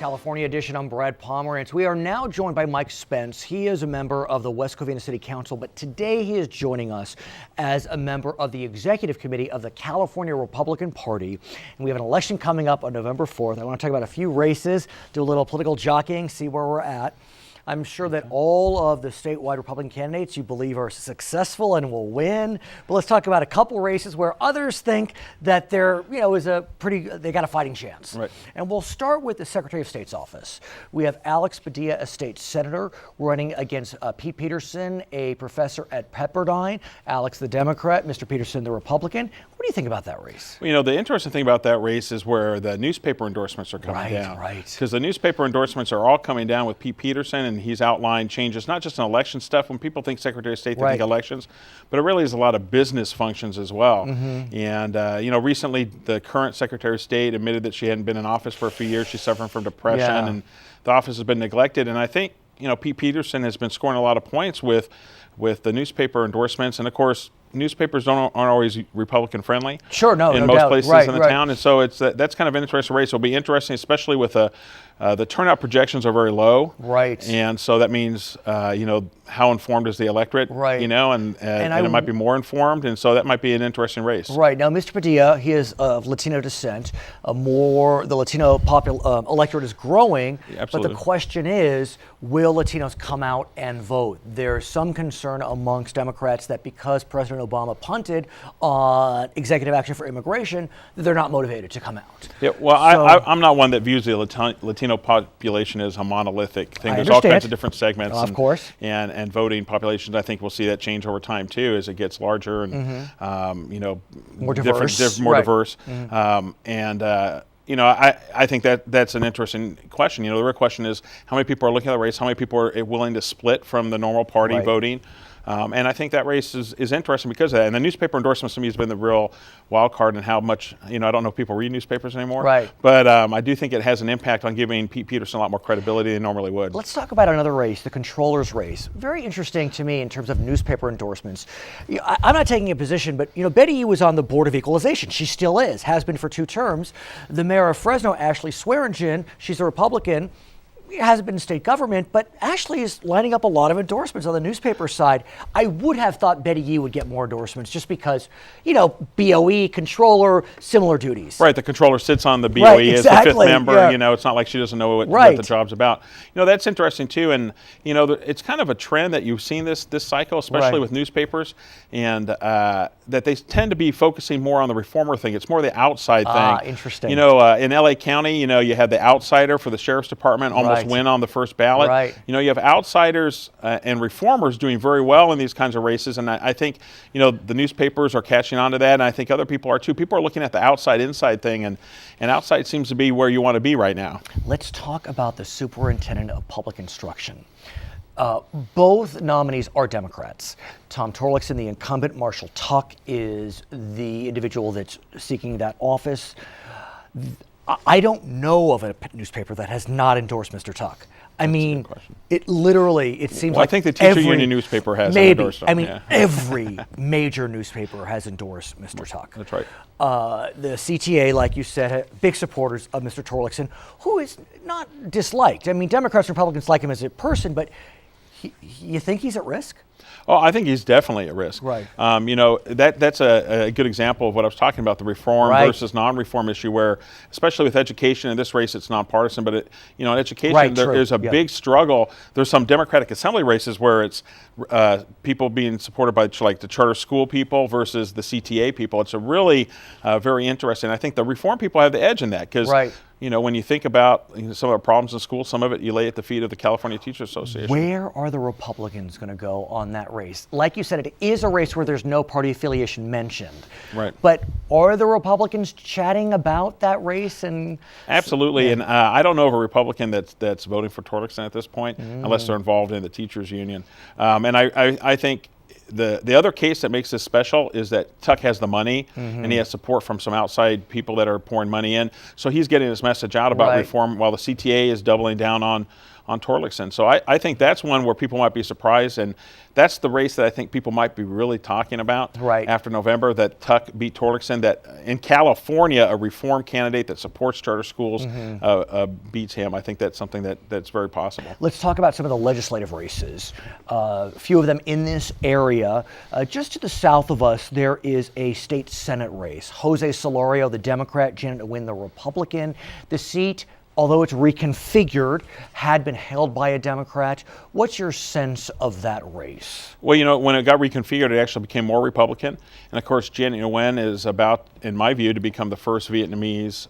California edition. I'm Brad Pomerance. We are now joined by Mike Spence. He is a member of the West Covina City Council, but today he is joining us as a member of the Executive Committee of the California Republican Party. And we have an election coming up on November 4th. I want to talk about a few races, do a little political jockeying, see where we're at. I'm sure that all of the statewide Republican candidates you believe are successful and will win. But let's talk about a couple races where others think that they're, they got a fighting chance. Right. And we'll start with the Secretary of State's office. We have Alex Padilla, a state senator, running against Pete Peterson, a professor at Pepperdine. Alex, the Democrat, Mr. Peterson, the Republican. What do you think about that race? Well, the interesting thing about that race is where the newspaper endorsements are coming down. Right. Because the newspaper endorsements are all coming down with Pete Peterson, and he's outlined changes, not just in election stuff. When people think Secretary of State, they think elections, but it really is a lot of business functions as well. And, recently the current Secretary of State admitted that she hadn't been in office for a few years. She's suffering from depression, and the office has been neglected. And I think, Pete Peterson has been scoring a lot of points with the newspaper endorsements. And, of course, newspapers aren't always Republican friendly. Sure, no, in no most doubt. places in the town, and so that's kind of an interesting race. It'll be interesting, especially with the turnout projections are very low. Right. And so that means how informed is the electorate? Right. And it might be more informed, and so that might be an interesting race. Right. Now, Mr. Padilla, he is of Latino descent. The Latino electorate is growing. Yeah, absolutely. But the question is, will Latinos come out and vote? There's some concern amongst Democrats that because President Obama punted on executive action for immigration, that they're not motivated to come out. Yeah, well, I'm not one that views the Latino population as a monolithic thing. There's all kinds of different segments. Of course. And voting populations. I think we'll see that change over time too as it gets larger and more diverse. I think that's an interesting question. The real question is how many people are looking at the race, how many people are willing to split from the normal party voting. And I think that race is interesting because of that. And the newspaper endorsements to me has been the real wild card and how much, I don't know if people read newspapers anymore. Right. But I do think it has an impact on giving Pete Peterson a lot more credibility than normally would. Let's talk about another race, the controller's race. Very interesting to me in terms of newspaper endorsements. I'm not taking a position, but, Betty Yee was on the Board of Equalization. She still is, has been for 2 terms. The mayor of Fresno, Ashley Swearingen, she's a Republican, hasn't been in state government, but Ashley is lining up a lot of endorsements on the newspaper side. I would have thought Betty Yee would get more endorsements just because, BOE, controller, similar duties. Right, the controller sits on the BOE as the 5th member. Yeah. It's not like she doesn't know what the job's about. That's interesting too, and it's kind of a trend that you've seen this cycle, especially with newspapers, and that they tend to be focusing more on the reformer thing. It's more the outside thing. Interesting. In LA County, you had the outsider for the sheriff's department almost win on the first ballot. Right. You have outsiders and reformers doing very well in these kinds of races, and I think the newspapers are catching on to that, and I think other people are too. People are looking at the outside-inside thing, and outside seems to be where you want to be right now. Let's talk about the superintendent of public instruction. Both nominees are Democrats. Tom Torlakson, the incumbent. Marshall Tuck is the individual that's seeking that office. I don't know of a newspaper that has not endorsed Mr. Tuck. I mean, it seems like I think the teacher union newspaper has endorsed him. I mean, every major newspaper has endorsed Mr. Tuck. That's right. The CTA, like you said, big supporters of Mr. Torlakson, who is not disliked. I mean, Democrats and Republicans like him as a person, but you think he's at risk? Oh, I think he's definitely at risk. Right. That's a good example of what I was talking about, the reform versus non-reform issue, where, especially with education, in this race it's nonpartisan, but in education there's a big struggle. There's some Democratic Assembly races where it's people being supported by the charter school people versus the CTA people. It's a really very interesting. I think the reform people have the edge in that because when you think about some of the problems in school, some of it you lay at the feet of the California Teachers Association. Where are the Republicans going to go on that race? Like you said, it is a race where there's no party affiliation mentioned. Right. But are the Republicans chatting about that race? Absolutely. And I don't know of a Republican that's voting for Torlakson at this point, unless they're involved in the teachers union. And I think the other case that makes this special is that Tuck has the money and he has support from some outside people that are pouring money in. So he's getting his message out about reform while the CTA is doubling down Torlakson. So I think that's one where people might be surprised, and that's the race that I think people might be really talking about after November, that Tuck beat Torlakson, that in California, a reform candidate that supports charter schools beats him. I think that's something that's very possible. Let's talk about some of the legislative races. A few of them in this area. Just to the south of us, there is a state Senate race. Jose Solorio, the Democrat, Janet Nguyen, the Republican. The seat, although it's reconfigured, had been held by a Democrat. What's your sense of that race? Well, when it got reconfigured, it actually became more Republican. And of course, Janet Nguyen is about, in my view, to become the first Vietnamese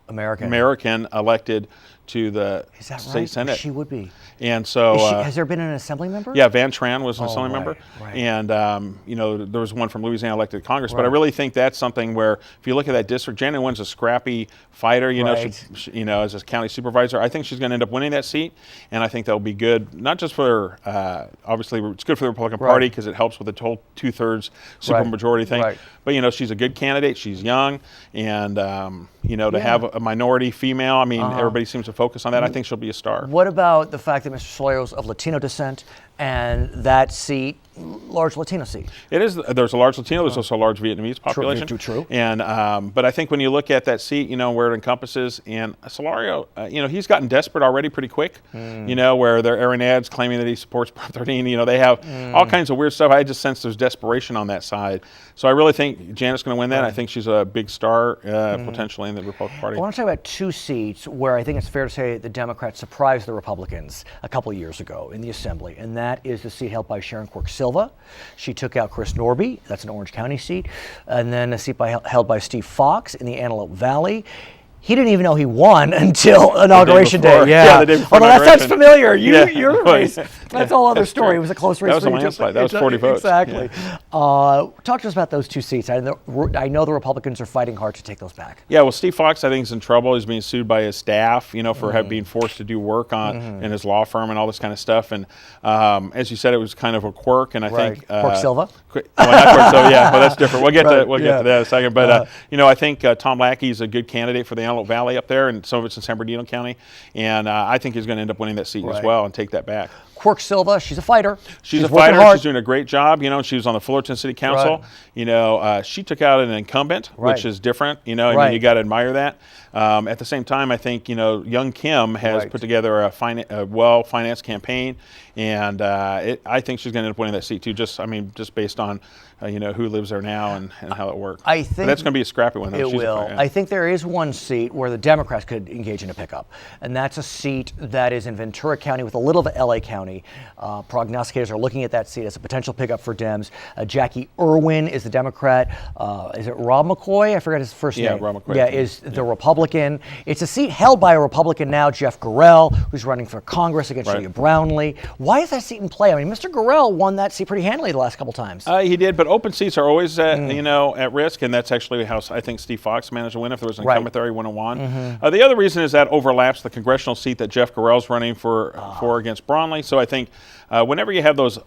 American elected to the state Senate. She would be. And so, has there been an assembly member? Yeah, Van Tran was an assembly member, and there was one from Louisiana elected to Congress. But I really think that's something where, if you look at that district, Janet Nguyen's a scrappy fighter. She, as a county supervisor, I think she's going to end up winning that seat, and I think that'll be good, not just for obviously it's good for the Republican Party because it helps with the whole 2/3 supermajority thing. But she's a good candidate. She's young, and to have a minority female, I mean, everybody seems to focus on that. I think she'll be a star. What about the fact that Mr. Solorio's of Latino descent, and that seat, large Latino seat? It is. There's a large Latino. There's also a large Vietnamese population. True. And but I think when you look at that seat, where it encompasses, and Solorio, he's gotten desperate already pretty quick. Where they're airing ads claiming that he supports Prop 13. They have all kinds of weird stuff. I just sense there's desperation on that side. So I really think Janet's going to win that. I think she's a big star potentially in the Republican Party. I want to talk about two seats where I think it's fair to say the Democrats surprised the Republicans a couple of years ago in the Assembly, and that is the seat held by Sharon Quirk Silva. She took out Chris Norby. That's an Orange County seat. And then a seat held by Steve Fox in the Antelope Valley. He didn't even know he won until Inauguration Day. Yeah, the day before. Although that sounds familiar. Your race. That's a whole other story. It was a close race. That was a landslide. That was 40 votes. Exactly. Talk to us about those two seats. I know the Republicans are fighting hard to take those back. Yeah, well, Steve Fox, I think, is in trouble. He's being sued by his staff, for being forced to do work in his law firm and all this kind of stuff. And as you said, it was kind of a quirk. And I think Quirk Silva. Not Quirk Silva. Yeah, well, that's different. We'll get to that in a second. But I think Tom Lackey is a good candidate for the Antelope Valley up there, and some of it's in San Bernardino County, and I think he's going to end up winning that seat as well and take that back. Quirk Silva, she's a fighter. She's a fighter. She's doing a great job. She was on the Fullerton City Council. She took out an incumbent, which is different. And you got to admire that. At the same time, I think young Kim has put together a well-financed campaign, and I think she's going to end up winning that seat too. Just based on who lives there now and how it works. I think that's going to be a scrappy one. It will. I think there is one seat where the Democrats could engage in a pickup, and that's a seat that is in Ventura County with a little of LA County. Prognosticators are looking at that seat as a potential pickup for Dems. Jackie Irwin is the Democrat. Is it Rob McCoy? I forgot his first name. Yeah, Rob McCoy. Yeah, is the Republican. It's a seat held by a Republican now, Jeff Gorell, who's running for Congress against Julia Brownlee. Why is that seat in play? Mr. Gorell won that seat pretty handily the last couple times. He did, but open seats are always at risk, and that's actually how I think Steve Fox managed to win. If there was an incumbent there, he would have won. The other reason is that overlaps the congressional seat that Jeff Gorell's running for against Brownlee. So I think whenever you have those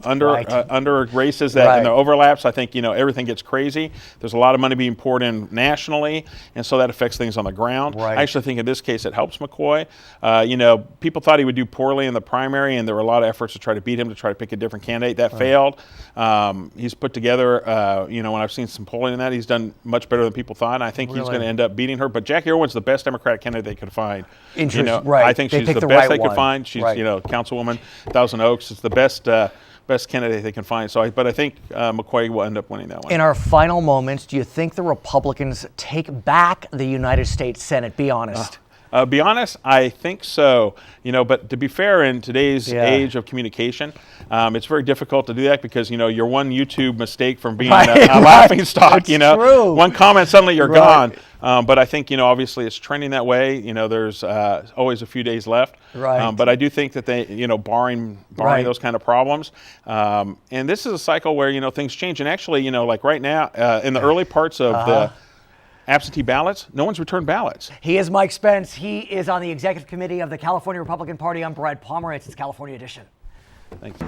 under races that and the overlaps, I think everything gets crazy. There's a lot of money being poured in nationally, and so that affects things on the ground. I actually think in this case it helps McCoy. People thought he would do poorly in the primary, and there were a lot of efforts to try to beat him, to try to pick a different candidate. That failed. He's put together, when I've seen some polling in that, he's done much better than people thought, and I think he's going to end up beating her. But Jackie Irwin's the best Democratic candidate they could find. I think she's the best they could find. She's, Councilwoman, Thousand Oaks. It's the best candidate they can find. But I think McCoy will end up winning that one. In our final moments, do you think the Republicans take back the United States Senate? Be honest. Be honest, I think so. But to be fair, in today's age of communication, it's very difficult to do that because you're one YouTube mistake from being a laughing stock. True. One comment, suddenly you're gone. But I think obviously it's trending that way. There's always a few days left. But I do think that they, barring those kind of problems, and this is a cycle where things change. And actually, like right now, in the early parts of the absentee ballots, no one's returned ballots. He is Mike Spence. He is on the Executive Committee of the California Republican Party. I'm Brad Pomerance. It's California Edition. Thanks.